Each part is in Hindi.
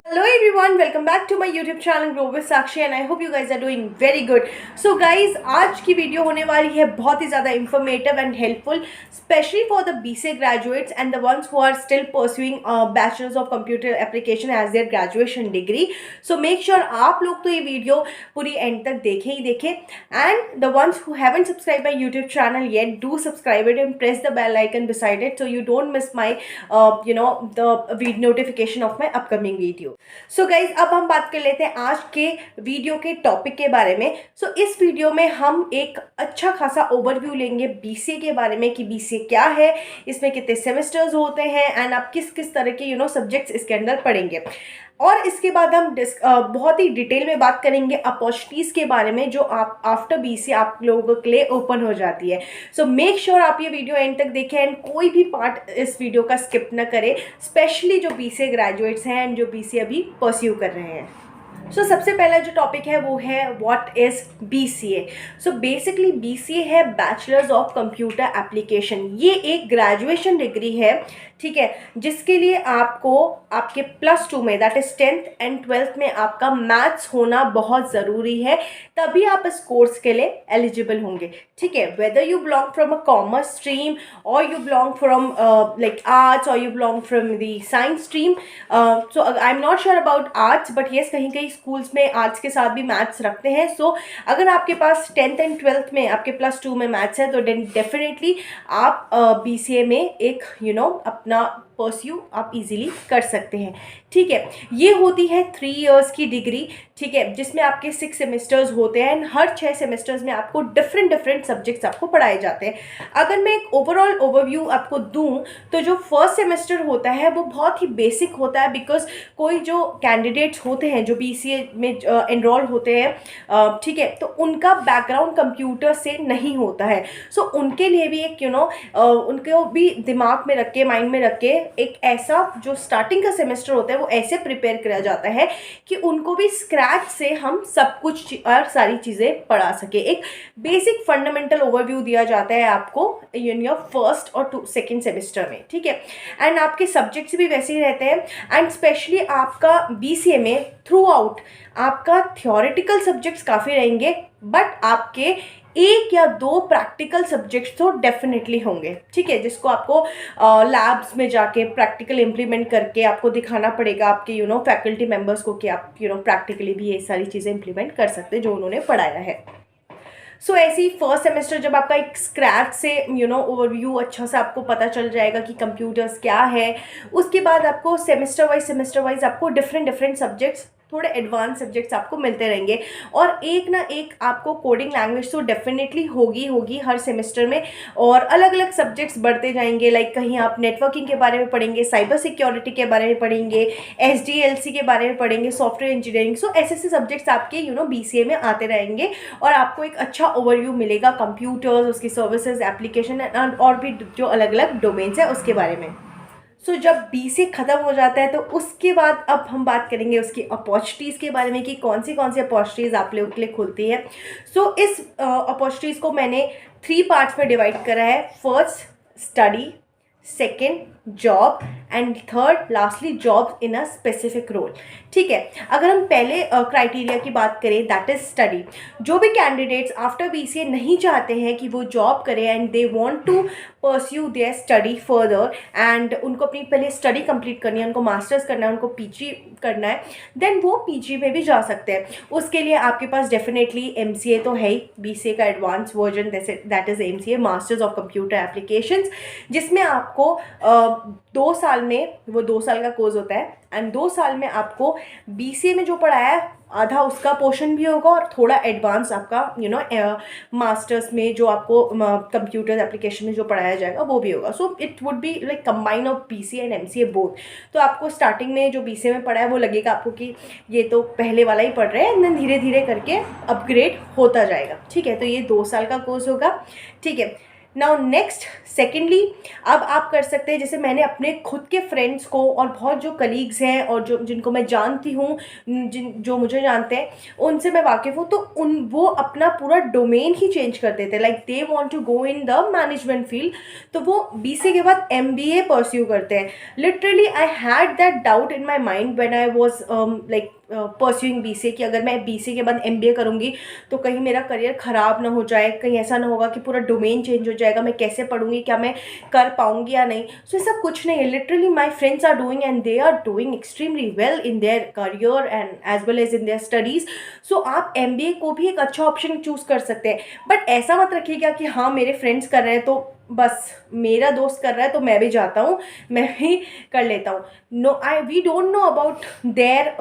Hello everyone, welcome back to my YouTube channel Grow with Sakshi and I hope you guys are doing very good. So guys, आज की वीडियो होने वाली है बहुत ही ज़्यादा informative and helpful, especially for the BCA graduates and the ones who are still pursuing Bachelor's of Computer Application as their graduation degree. So make sure आप लोग तो ये वीडियो पूरी एंड तक देखें ही देखें and the ones who haven't subscribed my YouTube channel yet, do subscribe it and press the bell icon beside it so you don't miss my the notification of my upcoming video. So guys, अब हम बात कर लेते हैं आज के वीडियो के टॉपिक के बारे में। सो इस वीडियो में हम एक अच्छा खासा ओवरव्यू लेंगे बीसीए के बारे में कि बीसीए क्या है, इसमें कितने सेमेस्टर्स होते हैं एंड आप किस किस तरह के सब्जेक्ट्स इसके अंदर पढ़ेंगे। और इसके बाद हम बहुत ही डिटेल में बात करेंगे अपॉर्चुनिटीज़ के बारे में जो आप आफ्टर बीसीए आप लोगों के लिए ओपन हो जाती है। सो मेक श्योर आप ये वीडियो एंड तक देखें एंड कोई भी पार्ट इस वीडियो का स्किप ना करें, स्पेशली जो बीसीए ग्रेजुएट्स हैं एंड जो बीसीए अभी परस्यू कर रहे हैं। सो सबसे पहला जो टॉपिक है वो है what is BCA. So basically BCA है बैचलर्स ऑफ कंप्यूटर एप्लीकेशन। ये एक ग्रेजुएशन डिग्री है, ठीक है, जिसके लिए आपको आपके +2 में that is 10th and 12th में आपका मैथ्स होना बहुत ज़रूरी है, तभी आप इस कोर्स के लिए एलिजिबल होंगे। ठीक है, whether you belong from a commerce stream और you belong from like arts और you belong from the science stream. So I am not sure about arts, but yes कहीं कहीं स्कूल्स में आर्ट्स के साथ भी मैथ्स रखते हैं। सो अगर आपके पास 10th एंड 12th में आपके +2 में मैथ्स है तो डेफिनेटली आप बीसीए में एक अपना परस्यू आप इजीली कर सकते हैं। ठीक है, ये होती है 3 इयर्स की डिग्री, ठीक है, जिसमें आपके 6 सेमेस्टर्स होते हैं एंड हर 6 सेमेस्टर्स में आपको डिफरेंट सब्जेक्ट्स आपको पढ़ाए जाते हैं। अगर मैं एक ओवरऑल ओवरव्यू आपको दूं तो जो फर्स्ट सेमेस्टर होता है वो बहुत ही बेसिक होता है, बिकॉज कोई जो कैंडिडेट्स होते हैं जो बीसीए में एनरोल होते हैं, ठीक है, तो उनका बैकग्राउंड कंप्यूटर से नहीं होता है। सो उनके लिए भी एक उनको भी दिमाग में रख के, माइंड में रख के एक ऐसा जो स्टार्टिंग का सेमेस्टर होता है वो ऐसे प्रिपेयर किया जाता है कि उनको भी स्क्रैच से हम सब कुछ और सारी चीज़ें पढ़ा सके। एक बेसिक फंडामेंटल ओवरव्यू दिया जाता है आपको इन योर फर्स्ट और सेकेंड सेमेस्टर में, ठीक है, एंड आपके सब्जेक्ट्स भी वैसे ही रहते हैं एंड स्पेशली आपका बीसीए में थ्रू आउट आपका थियोरेटिकल सब्जेक्ट्स काफ़ी रहेंगे, बट आपके 1 या 2 प्रैक्टिकल सब्जेक्ट्स तो डेफिनेटली होंगे, ठीक है, जिसको आपको लैब्स में जाके प्रैक्टिकल इम्प्लीमेंट करके आपको दिखाना पड़ेगा आपके फैकल्टी मेंबर्स को कि आप प्रैक्टिकली भी ये सारी चीज़ें इम्प्लीमेंट कर सकते हैं जो उन्होंने पढ़ाया है। सो ऐसे ही फर्स्ट सेमेस्टर जब आपका एक स्क्रैच से ओवरव्यू अच्छा सा आपको पता चल जाएगा कि कंप्यूटर्स क्या है, उसके बाद आपको सेमेस्टर वाइज आपको डिफरेंट सब्जेक्ट्स, थोड़े एडवांस सब्जेक्ट्स आपको मिलते रहेंगे और एक ना एक आपको कोडिंग लैंग्वेज तो डेफिनेटली होगी हर सेमेस्टर में, और अलग अलग सब्जेक्ट्स बढ़ते जाएंगे। लाइक कहीं आप नेटवर्किंग के बारे में पढ़ेंगे, साइबर सिक्योरिटी के बारे में पढ़ेंगे, एसडीएलसी के बारे में पढ़ेंगे, सॉफ्टवेयर इंजीनियरिंग। सो ऐसे सब्जेक्ट्स आपके बीसीए में आते रहेंगे और आपको एक अच्छा ओवरव्यू मिलेगा कंप्यूटर्स, उसकी सर्विसेज, एप्लीकेशन और भी जो अलग अलग डोमेन्स है उसके बारे में। सो जब बीसीए ख़त्म हो जाता है तो उसके बाद अब हम बात करेंगे उसकी अपॉर्चुनिटीज़ के बारे में कि कौन सी अपॉर्चुनिटीज़ आप लोगों के लिए खुलती है। सो इस अपॉर्चुनिटीज़ को मैंने 3 पार्ट्स में डिवाइड करा है। First study, second job and third lastly job in a specific role. ठीक है, अगर हम पहले क्राइटेरिया की बात करें दैट इज स्टडी। जो भी कैंडिडेट्स आफ्टर बीसीए नहीं चाहते हैं कि वो जॉब करें and they want to pursue their study further and उनको अपनी पहले स्टडी कंप्लीट करनी है, उनको मास्टर्स करना है, उनको पीजी करना है, देन वो पीजी में भी जा सकते हैं। उसके लिए आपके पास डेफिनेटली एमसीए तो है ही, बीसीए का advance version that is MCA, masters of computer applications, जिसमें आपको 2 साल में, वो 2 साल का कोर्स होता है एंड 2 साल में आपको बीसीए में जो पढ़ाया है आधा उसका पोर्शन भी होगा और थोड़ा एडवांस आपका मास्टर्स में जो आपको कंप्यूटर एप्लीकेशन में जो पढ़ाया जाएगा वो भी होगा। So it would be like combine of BCA and MCA both. तो आपको स्टार्टिंग में जो बीसीए में पढ़ा है वो लगेगा आपको कि ये तो पहले वाला ही पढ़ रहे हैं, देन धीरे धीरे करके अपग्रेड होता जाएगा। ठीक है, तो ये 2 साल का कोर्स होगा। ठीक है, नाउ नेक्स्ट सेकेंडली, अब आप कर सकते हैं, जैसे मैंने अपने खुद के फ्रेंड्स को और बहुत जो कलीग्स हैं और जो जिनको मैं जानती हूँ, जो मुझे जानते हैं, उनसे मैं वाकिफ़ हूँ, तो वो अपना पूरा डोमेन ही चेंज कर देते हैं। Like they want to go in the management field, तो वो बीसीए के बाद एमबीए परस्यू करते हैं। Literally I had that doubt in my mind when I was like pursuing BCA, कि अगर मैं बीसीए के बाद एमबीए करूँगी तो कहीं मेरा करियर ख़राब ना हो जाए, कहीं ऐसा ना होगा कि पूरा डोमेन चेंज हो जाएगा, मैं कैसे पढ़ूंगी, क्या मैं कर पाऊंगी या नहीं। सो ऐसा कुछ नहीं है। Literally my friends are doing and they are doing extremely well in their career and as well as in their studies. सो आप एमबीए को भी एक अच्छा ऑप्शन चूज़ कर सकते हैं, बट ऐसा मत रखिएगा कि हाँ मेरे फ्रेंड्स कर रहे हैं तो बस मेरा दोस्त कर रहा है तो मैं भी जाता हूँ, मैं भी कर लेता हूँ। No, we don't know about their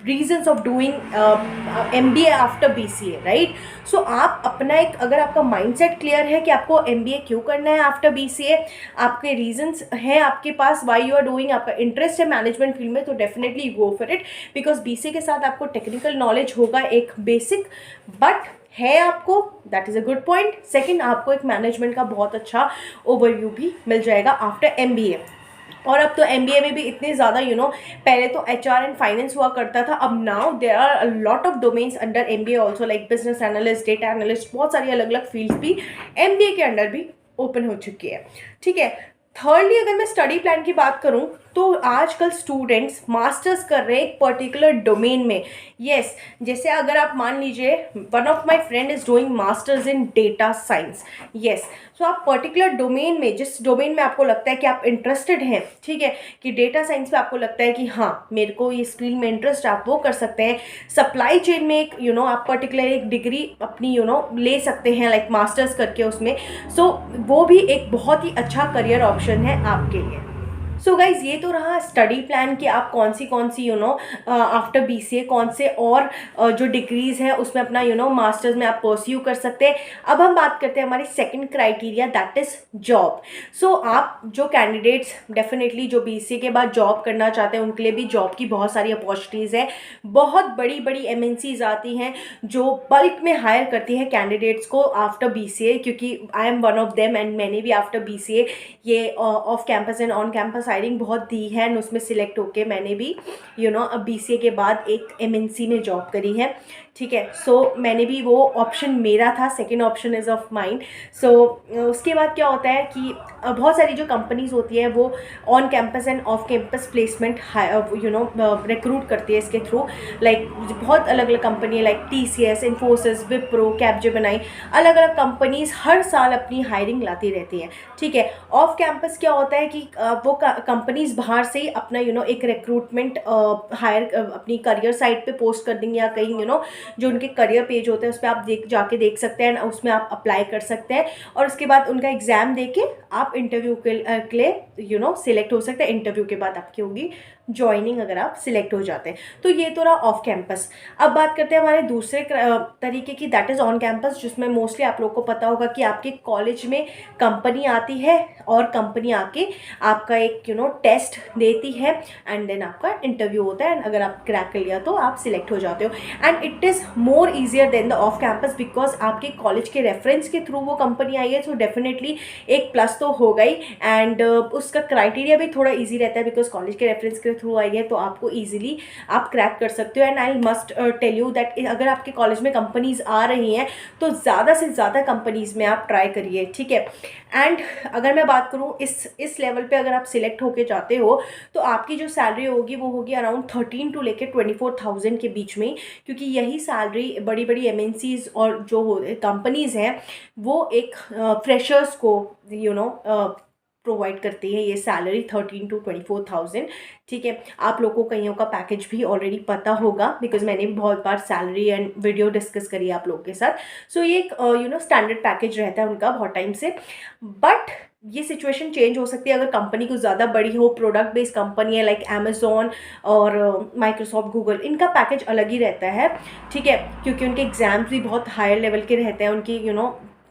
reasons of doing MBA after BCA, right. सो आप अपना एक, अगर आपका माइंडसेट क्लियर है कि आपको एमबीए क्यों करना है आफ्टर बीसीए, आपके रीजंस हैं आपके पास वाई यू आर डूइंग, आपका इंटरेस्ट है मैनेजमेंट फील्ड में, तो definitely go for it, because BCA के साथ आपको टेक्निकल नॉलेज होगा एक बेसिक, बट है आपको, that is a good point. Second, आपको एक मैनेजमेंट का बहुत अच्छा ओवरव्यू भी मिल जाएगा आफ्टर एमबीए। और अब तो एमबीए में भी इतने ज़्यादा पहले तो एचआर एंड फाइनेंस हुआ करता था, अब now there are a lot of domains under MBA also, like business analyst, data analyst, बहुत सारी अलग अलग फील्ड्स भी एमबीए के अंडर भी ओपन हो चुकी है, ठीक है। थर्डली, अगर मैं स्टडी प्लान की बात करूं तो आजकल स्टूडेंट्स मास्टर्स कर रहे हैं एक पर्टिकुलर डोमेन में। यस, जैसे अगर आप मान लीजिए one of my friend is doing masters in data science. Yes, so आप पर्टिकुलर डोमेन में, जिस डोमेन में आपको लगता है कि आप इंटरेस्टेड हैं, ठीक है, कि डेटा साइंस में आपको लगता है कि हाँ मेरे को इस फील्ड में इंटरेस्ट, आप वो कर सकते हैं। सप्लाई चेन में एक आप पर्टिकुलर एक डिग्री अपनी ले सकते हैं, लाइक मास्टर्स करके उसमें। सो वो भी एक बहुत ही अच्छा करियर ऑप्शन है आपके लिए। सो गाइज, ये तो रहा स्टडी प्लान कि आप कौन सी आफ्टर बीसीए कौन से और जो डिग्रीज़ है उसमें अपना मास्टर्स में आप परस्यू कर सकते हैं। अब हम बात करते हैं हमारी second criteria, that is job. So आप जो कैंडिडेट्स डेफिनेटली जो बीसीए के बाद जॉब करना चाहते हैं, उनके लिए भी जॉब की बहुत सारी अपॉर्चुनिटीज़ है। बहुत बड़ी बड़ी एमएनसीज आती हैं जो बल्क में हायर करती है कैंडिडेट्स को आफ्टर बीसीए, क्योंकि I am one of them and मैंने भी आफ्टर बीसीए ये off campus and on campus hiring बहुत दी है, एंड उसमें सिलेक्ट होके मैंने भी अब बीसीए के बाद एक एमएनसी में जॉब करी है, ठीक है। सो मैंने भी वो ऑप्शन मेरा था, second option is of mind. So उसके बाद क्या होता है कि बहुत सारी जो कंपनीज होती हैं वो on campus end off campus placement recruit करती है इसके थ्रू। लाइक बहुत अलग अलग कंपनी है, like TCS, Infosys, Wipro, Capgemini, अलग अलग कंपनीज हर साल अपनी हायरिंग लाती रहती हैं, ठीक है। ऑफ कैंपस क्या होता है कि वो कंपनीज बाहर से ही अपना एक रिक्रूटमेंट हायर अपनी करियर साइट पे पोस्ट कर देंगे, या कहीं जो उनके करियर पेज होते हैं उस पर आप जाके देख सकते हैं, उसमें आप अप्लाई कर सकते हैं, और उसके बाद उनका एग्ज़ाम दे के आप इंटरव्यू के लिए सिलेक्ट हो सकते हैं। इंटरव्यू के बाद आपकी होगी ज्वाइनिंग, अगर आप सिलेक्ट हो जाते हैं। तो ये तो रहा ऑफ कैंपस। अब बात करते हैं हमारे दूसरे तरीके की, दैट इज़ ऑन कैंपस, जिसमें मोस्टली आप लोग को पता होगा कि आपके कॉलेज में कंपनी आती है और कंपनी आके आपका एक टेस्ट देती है, एंड देन आपका इंटरव्यू होता है, एंड अगर आप क्रैक कर लिया तो आप सिलेक्ट हो जाते हो। And it is more easier than the off campus, because आपके कॉलेज के रेफरेंस के थ्रू वो कंपनी आई है, तो डेफिनेटली एक प्लस तो होगा ही, एंड उसका क्राइटेरिया भी थोड़ा ईजी रहता है, बिकॉज कॉलेज के रेफरेंस के थ्रू आई है तो आपको ईजिली आप क्रैक कर सकते हो। And I must tell you that अगर आपके कॉलेज में कंपनीज आ रही हैं तो ज़्यादा से ज़्यादा कंपनीज में आप ट्राई करिए, ठीक है। एंड अगर मैं बात करूँ इस लेवल पे अगर आप सिलेक्ट होके जाते हो तो आपकी जो सैलरी होगी वो होगी अराउंड 13 टू लेके 24,000 के बीच में, क्योंकि यही सैलरी बड़ी बड़ी एमएनसीज और जो कंपनीज़ हैं वो एक फ्रेशर्स को प्रोवाइड करती है ये सैलरी 13 टू 24,000, ठीक है। आप लोगों को कईयों का पैकेज भी ऑलरेडी पता होगा, बिकॉज मैंने भी बहुत बार सैलरी एंड वीडियो डिस्कस करी है आप लोगों के साथ। सो ये एक स्टैंडर्ड पैकेज रहता है उनका बहुत टाइम से, बट ये सिचुएशन चेंज हो सकती है अगर कंपनी कुछ ज़्यादा बड़ी हो, प्रोडक्ट बेस्ड कंपनी है लाइक अमेजोन और माइक्रोसॉफ्ट, गूगल, इनका पैकेज अलग ही रहता है, ठीक है, क्योंकि उनके एग्जाम्स भी बहुत हायर लेवल के रहते हैं, उनकी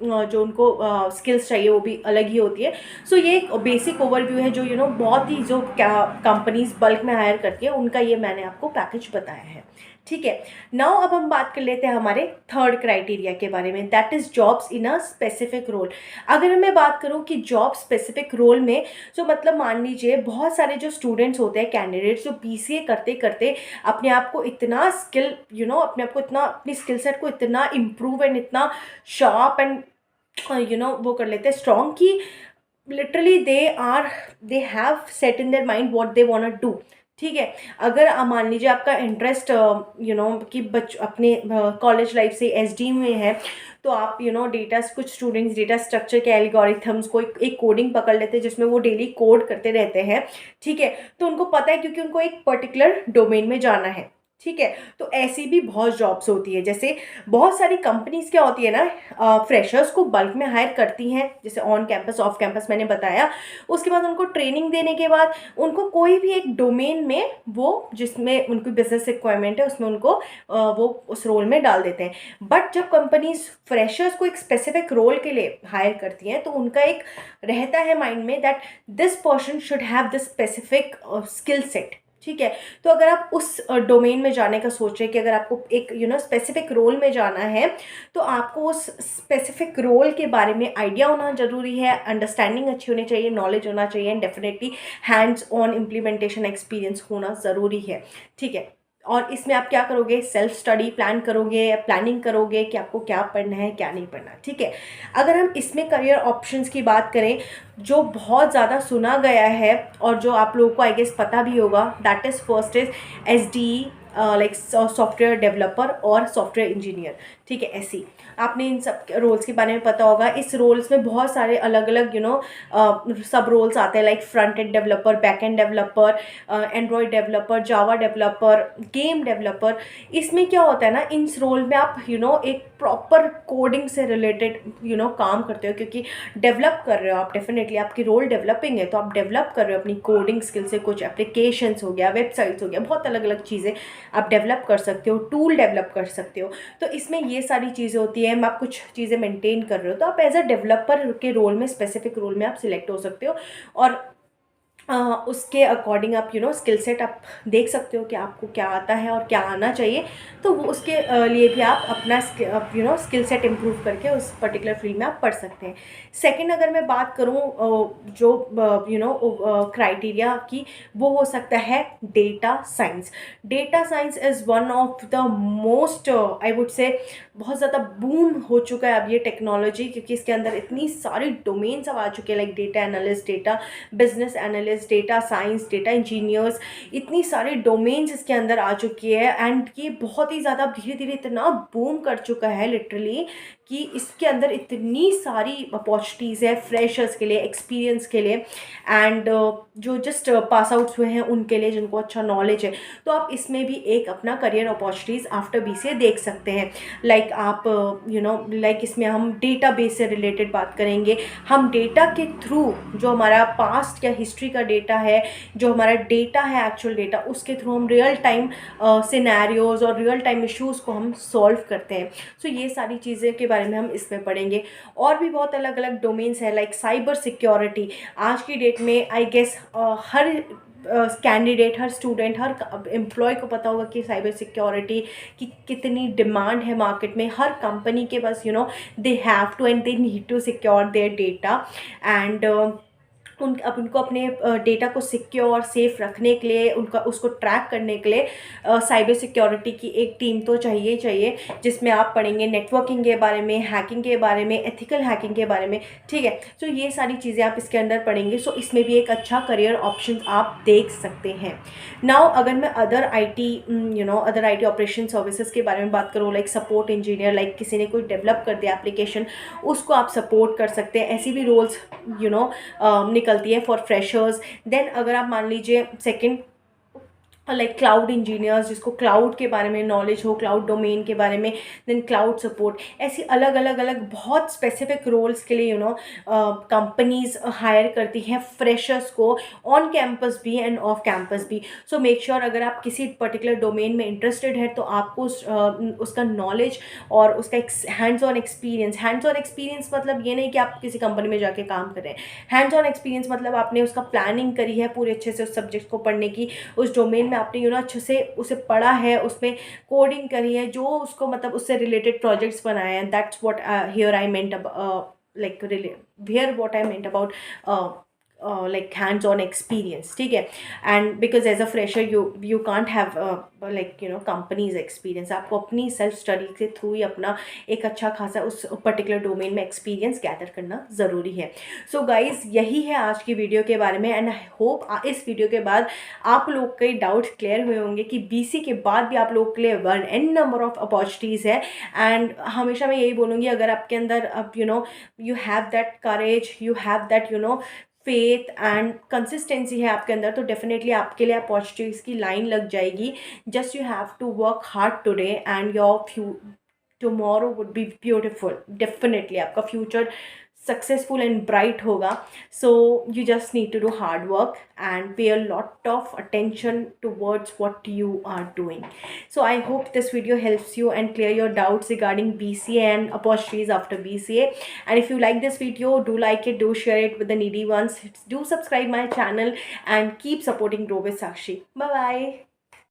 जो उनको स्किल्स चाहिए वो भी अलग ही होती है। सो ये एक बेसिक ओवरव्यू है जो बहुत ही जो कंपनीज बल्क में हायर करती है उनका, ये मैंने आपको पैकेज बताया है, ठीक है। नाउ अब हम बात कर लेते हैं हमारे थर्ड क्राइटेरिया के बारे में, that is jobs in a specific role. अगर मैं बात करूं कि जॉब स्पेसिफिक रोल में, तो मतलब मान लीजिए बहुत सारे जो स्टूडेंट्स होते हैं, कैंडिडेट्स, जो बीसीए करते करते अपने आप को इतना स्किल अपने आप को इतना, अपनी स्किल सेट को इतना इम्प्रूव एंड इतना शार्प एंड वो कर लेते हैं स्ट्रॉन्ग कि literally they have set in their mind what they want to do. ठीक है। अगर मान लीजिए आपका इंटरेस्ट कि अपने कॉलेज लाइफ से एसडी में है, तो आप डेटा, कुछ स्टूडेंट्स डेटा स्ट्रक्चर के एल्गोरिथम्स को एक कोडिंग पकड़ लेते हैं जिसमें वो डेली कोड करते रहते हैं। ठीक है। तो उनको पता है क्योंकि उनको एक पर्टिकुलर डोमेन में जाना है। ठीक है। तो ऐसी भी बहुत जॉब्स होती है, जैसे बहुत सारी कंपनीज क्या होती है ना, फ्रेशर्स को बल्क में हायर करती हैं, जैसे ऑन कैंपस ऑफ कैंपस मैंने बताया। उसके बाद उनको ट्रेनिंग देने के बाद उनको कोई भी एक डोमेन में, वो जिसमें उनकी बिजनेस रिक्वायरमेंट है उसमें उनको वो उस रोल में डाल देते हैं। बट जब कंपनीज फ्रेशर्स को एक स्पेसिफिक रोल के लिए हायर करती हैं, तो उनका एक रहता है माइंड में that this person should have this specific skill set. ठीक है। तो अगर आप उस डोमेन में जाने का सोच रहे हैं कि अगर आपको एक स्पेसिफिक रोल में जाना है, तो आपको उस स्पेसिफिक रोल के बारे में आइडिया होना जरूरी है, अंडरस्टैंडिंग अच्छी होनी चाहिए, नॉलेज होना चाहिए, and definitely hands on implementation experience होना ज़रूरी है। ठीक है। और इसमें आप क्या करोगे, सेल्फ स्टडी प्लान करोगे, प्लानिंग करोगे कि आपको क्या पढ़ना है क्या नहीं पढ़ना। ठीक है। अगर हम इसमें करियर ऑप्शंस की बात करें, जो बहुत ज़्यादा सुना गया है और जो आप लोगों को आई गेस पता भी होगा, that is first is SD, like software developer और सॉफ्टवेयर इंजीनियर। ठीक है। ऐसी आपने इन सब रोल्स के बारे में पता होगा। इस रोल्स में बहुत सारे अलग अलग सब रोल्स आते हैं, like front end developer, back end developer, Android developer, Java developer, game developer. इसमें क्या होता है ना, इन रोल में आप एक प्रॉपर कोडिंग से रिलेटेड काम करते हो, क्योंकि डेवलप कर रहे हो आप, डेफिनेटली आपकी रोल डेवलपिंग है, तो आप डेवलप कर रहे हो अपनी कोडिंग स्किल से। कुछ एप्लीकेशंस हो गया, वेबसाइट्स हो गया, बहुत अलग अलग चीज़ें आप डेवलप कर सकते हो, टूल डेवलप कर सकते हो। तो इसमें ये सारी चीज़ें होती हैं। आप कुछ चीज़ें मेंटेन कर रहे हो, तो आप एज अ डेवलपर के रोल में, स्पेसिफिक रोल में आप सिलेक्ट हो सकते हो। और उसके अकॉर्डिंग आप स्किल सेट आप देख सकते हो कि आपको क्या आता है और क्या आना चाहिए। तो वो उसके लिए भी आप अपना स्किल सेट इम्प्रूव करके उस पर्टिकुलर फील्ड में आप पढ़ सकते हैं। सेकंड, अगर मैं बात करूँ जो क्राइटेरिया की, वो हो सकता है data science. Data science is one of the most, I would say, बहुत ज़्यादा बूम हो चुका है अब ये टेक्नोलॉजी, क्योंकि इसके अंदर इतनी सारी डोमेन्स अब आ चुके हैं, like data analyst, data business analyst, data science, data engineers. इतनी सारी डोमेन्स इसके अंदर आ चुकी है, एंड ये बहुत ही ज़्यादा धीरे धीरे इतना बूम कर चुका है लिटरली, कि इसके अंदर इतनी सारी अपॉर्चुनिटीज़ है फ्रेशर्स के लिए, एक्सपीरियंस के लिए, एंड जो जस्ट पास आउट्स हुए हैं उनके लिए, जिनको अच्छा नॉलेज है। तो आप इसमें भी एक अपना करियर अपॉर्चुनिटीज़ आफ्टर बीसीए देख सकते हैं। लाइक आप लाइक इसमें हम डेटा बेस से रिलेटेड बात करेंगे। हम डेटा के थ्रू, जो हमारा पास्ट या हिस्ट्री का डेटा है, जो हमारा डेटा है एक्चुअल डेटा, उसके थ्रू हम रियल टाइम सिनेरियोज और रियल टाइम इश्यूज़ को हम सॉल्व करते हैं। सो ये सारी चीज़ें के बारे में हम इसमें पढ़ेंगे। और भी बहुत अलग अलग डोमेन्स हैं, लाइक साइबर सिक्योरिटी। आज की डेट में आई गेस हर कैंडिडेट, हर स्टूडेंट, हर एम्प्लॉय को पता होगा कि साइबर सिक्योरिटी की कितनी डिमांड है मार्केट में। हर कंपनी के पास they have to and they need to secure their data, and उनको अपने डेटा को सिक्योर सेफ रखने के लिए, उसको ट्रैक करने के लिए साइबर सिक्योरिटी की एक टीम तो चाहिए ही चाहिए, जिसमें आप पढ़ेंगे नेटवर्किंग के बारे में, हैकिंग के बारे में, एथिकल हैकिंग के बारे में। ठीक है। सो ये सारी चीज़ें आप इसके अंदर पढ़ेंगे। सो इसमें भी एक अच्छा करियर ऑप्शन आप देख सकते हैं। नाउ अगर मैं अदर आईटी ऑपरेशन सर्विसेज के बारे में बात करूँ, लाइक सपोर्ट इंजीनियर, लाइक किसी ने कोई डेवलप कर दिया एप्लीकेशन, उसको आप सपोर्ट कर सकते हैं। ऐसी भी रोल्स निकलती है फॉर फ्रेशर्स। देन अगर आप मान लीजिए सेकंड, लाइक क्लाउड इंजीनियर्स, जिसको क्लाउड के बारे में नॉलेज हो, क्लाउड डोमेन के बारे में, देन क्लाउड सपोर्ट, ऐसी अलग अलग अलग बहुत स्पेसिफिक रोल्स के लिए कंपनीज हायर करती हैं फ्रेशर्स को, ऑन कैंपस भी एंड ऑफ कैंपस भी। सो मेक श्योर अगर आप किसी पर्टिकुलर डोमेन में इंटरेस्टेड है, तो आपको उसका नॉलेज और उसका हैंड्स ऑन एक्सपीरियंस मतलब ये नहीं कि आप किसी कंपनी में जाके काम कर रहे हैं। हैंड्स ऑन एक्सपीरियंस मतलब आपने उसका प्लानिंग करी है पूरे अच्छे से, उस सब्जेक्ट को पढ़ने की, उस डोमेन में आपने अच्छे से उसे पढ़ा है, उसमें कोडिंग करी है, जो उसको मतलब उससे रिलेटेड प्रोजेक्ट्स बनाए हैं, that's what here I meant like really here what I meant about like hands on experience, ठीक है. And because as a fresher you can't have like companies experience, आपको अपनी सेल्फ स्टडी के थ्रू ही अपना एक अच्छा खासा उस पर्टिकुलर डोमेन में एक्सपीरियंस गैदर करना ज़रूरी है. सो गाइज यही है आज की वीडियो के बारे में, एंड आई होप इस वीडियो के बाद आप लोग के डाउट क्लियर हुए होंगे कि बीसी के बाद भी आप लोग के लिए one N number of opportunities है. एंड हमेशा मैं यही बोलूँगी, अगर आपके अंदर अब you have that courage, you have that faith and consistency है आपके अंदर, तो डेफिनेटली आपके लिए अपॉर्चुनिटीज़ की लाइन लग जाएगी. Just you have to work hard today and your tomorrow would be beautiful. Definitely आपका फ्यूचर सक्सेसफुल एंड ब्राइट होगा. So you just need to do hard work and pay a lot of attention towards what you are doing. So I hope this video helps you and clear your doubts regarding BCA and opportunities after BCA. And if you like this video, do like it, do share it with the needy ones, do subscribe my channel and keep supporting Grow with Sakshi. Bye bye.